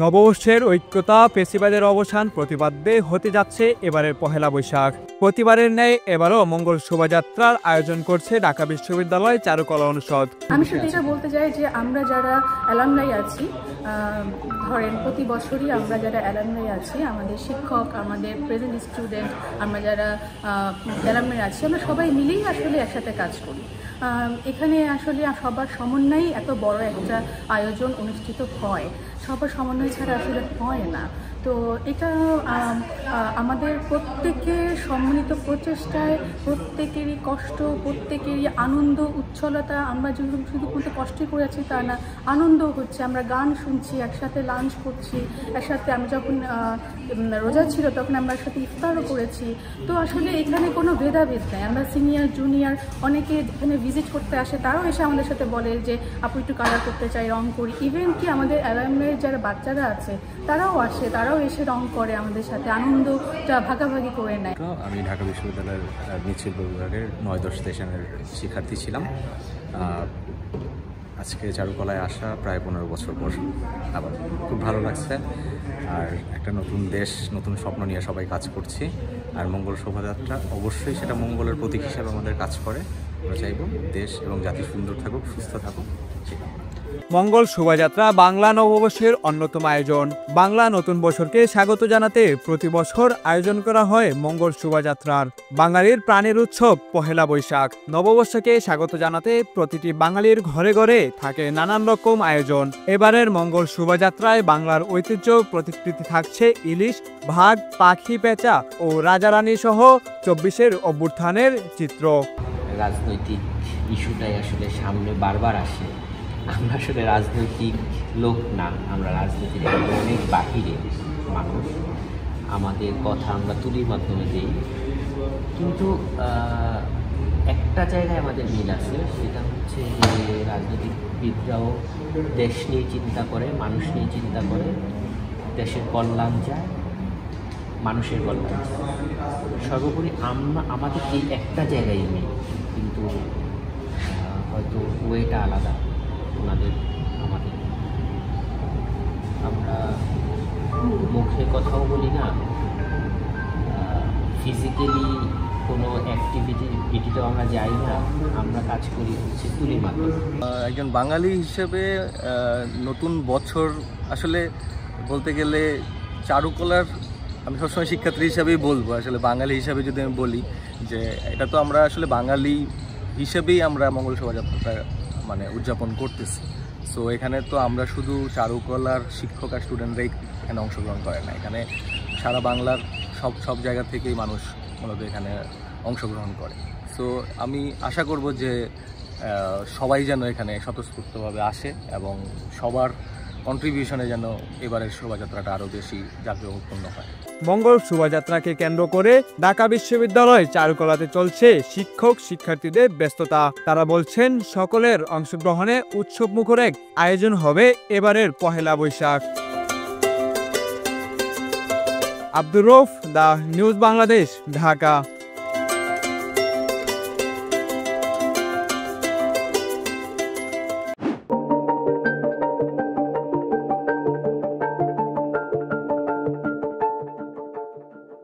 নববর্ষের ঐক্যতা ফেস্টিভ্যালের অবসান প্রতিবাদে হতে যাচ্ছে এবারের পহেলা বৈশাখ। প্রতিবারের ন্যায় এবারও মঙ্গল শোভাযাত্রার আয়োজন করছে ঢাকা বিশ্ববিদ্যালয় চারুকলা অনুষদ। আমি শুধু এটা বলতে চাই যে আমরা যারা অ্যালামনাই আছি, ধরেন প্রতি বছরই আমরা যারা অ্যালামনাই আছি, আমাদের শিক্ষক, আমাদের প্রেজেন্ট স্টুডেন্ট, আমরা যারা অ্যালামনাই আছি, আমরা সবাই মিলেই আসলে একসাথে কাজ করি। এখানে আসলে সবার সমন্বয়েই এত বড় একটা আয়োজন অনুষ্ঠিত হয়, সবার সমন্বয় ছাড়া আসলে হয় না। তো এটা আমাদের প্রত্যেকের সম্মিলিত প্রচেষ্টায়, প্রত্যেকেরই কষ্ট, প্রত্যেকেরই আনন্দ উচ্ছলতা। আমরা শুধু কষ্টই করেছি তা না, আনন্দ হচ্ছে, আমরা গান শুনছি, একসাথে লাঞ্চ করছি, একসাথে আমি যখন রোজা ছিল তখন আমরা একসাথে ইফতারও করেছি। তো আসলে এখানে কোনো ভেদাভেদ নেই। আমরা সিনিয়র জুনিয়র অনেকে এখানে ভিজিট করতে আসে, তারাও এসে আমাদের সাথে বলে যে আপু একটু কালার করতে চাই, রং করি। ইভেন কি আমাদের অ্যালামনাইয়ের যারা বাচ্চারা আছে তারাও আসে, তারাও এসে রং করে, আমাদের সাথে আনন্দটা ভাগাভাগি করে নেয়। আমি ঢাকা বিশ্ববিদ্যালয়ের মিছিল বিভাগের ৯-১০ সেশনের শিক্ষার্থী ছিলাম। আজকে চারুকলায় আসা প্রায় ১৫ বছর পর আবার খুব ভালো লাগছে। আর একটা নতুন দেশ, নতুন স্বপ্ন নিয়ে সবাই কাজ করছি। আর মঙ্গল শোভাযাত্রা অবশ্যই সেটা মঙ্গলের প্রতীক হিসাবে আমাদের কাজ করে। আমরা চাইব দেশ এবং জাতি সুন্দর থাকুক, সুস্থ থাকুক। মঙ্গল শোভাযাত্রা বাংলা নববর্ষের অন্যতম আয়োজন। বাংলা নতুন বছরকে স্বাগত জানাতে প্রতি বছর আয়োজন করা হয় মঙ্গল শোভাযাত্রার। বাঙালির প্রাণের উৎসব পহেলা বৈশাখ। নববর্ষকে স্বাগত জানাতে প্রতিটি বাঙালির ঘরে ঘরে থাকে নানান রকম আয়োজন। এবারের মঙ্গল শোভাযাত্রায় বাংলার ঐতিহ্য প্রতিকৃতি থাকছে ইলিশ, ভাগ, পাখি, পেঁচা ও রাজারানী সহ ২৪-এর অভ্যুত্থানের চিত্র। রাজনৈতিক ইস্যুটাই আসলে সামনে বারবার আসে। আমরা আসলে রাজনৈতিক লোক না, আমরা রাজনীতির অনেক বাহিরে মানুষ। আমাদের কথা আমরা তুলির মাধ্যমে দিই, কিন্তু একটা জায়গায় আমাদের মিল আছে, সেটা হচ্ছে যে রাজনীতিবিদরাও দেশ নিয়ে চিন্তা করে, মানুষ নিয়ে চিন্তা করে, দেশের কল্যাণ চায়, মানুষের কল্যাণ চায়। সর্বোপরি আমাদের এই একটা জায়গায় মিল, কিন্তু হয়তো ওয়েটা আলাদা আমাদের। আমরা মুখে কথাও বলি না, ফিজিক্যালি কোনো অ্যাক্টিভিটিতেও আমরা যাই না, আমরা কাজ করি হচ্ছে তুলির মাধ্যমে। একজন বাঙালি হিসেবে নতুন বছর আসলে বলতে গেলে চারুকলার, আমি সবসময় শিক্ষার্থী হিসাবেই বলবো, আসলে বাঙালি হিসাবে যদি আমি বলি যে এটা তো আমরা আসলে বাঙালি হিসেবেই আমরা মঙ্গল শোভাযাত্রাটা উদযাপন করতেছি। সো এখানে তো আমরা শুধু চারুকলার শিক্ষক আর স্টুডেন্টরাই এখানে অংশগ্রহণ করে না, এখানে সারা বাংলার সব জায়গা থেকেই মানুষ মূলত এখানে অংশগ্রহণ করে। সো আমি আশা করব যে সবাই যেন এখানে স্বতঃস্ফূর্তভাবে আসে এবং সবার কন্ট্রিবিউশনে যেন এবারের শোভাযাত্রাটা আরও বেশি জাঁকজমকপূর্ণ হয়। মঙ্গল শোভাযাত্রাকে কেন্দ্র করে ঢাকা বিশ্ববিদ্যালয় চারুকলাতে চলছে শিক্ষক শিক্ষার্থীদের ব্যস্ততা। তারা বলছেন সকলের অংশগ্রহণে উৎসবমুখর এক আয়োজন হবে এবারের পহেলা বৈশাখ। Abdur Rauf, the news Bangladesh, Dhaka.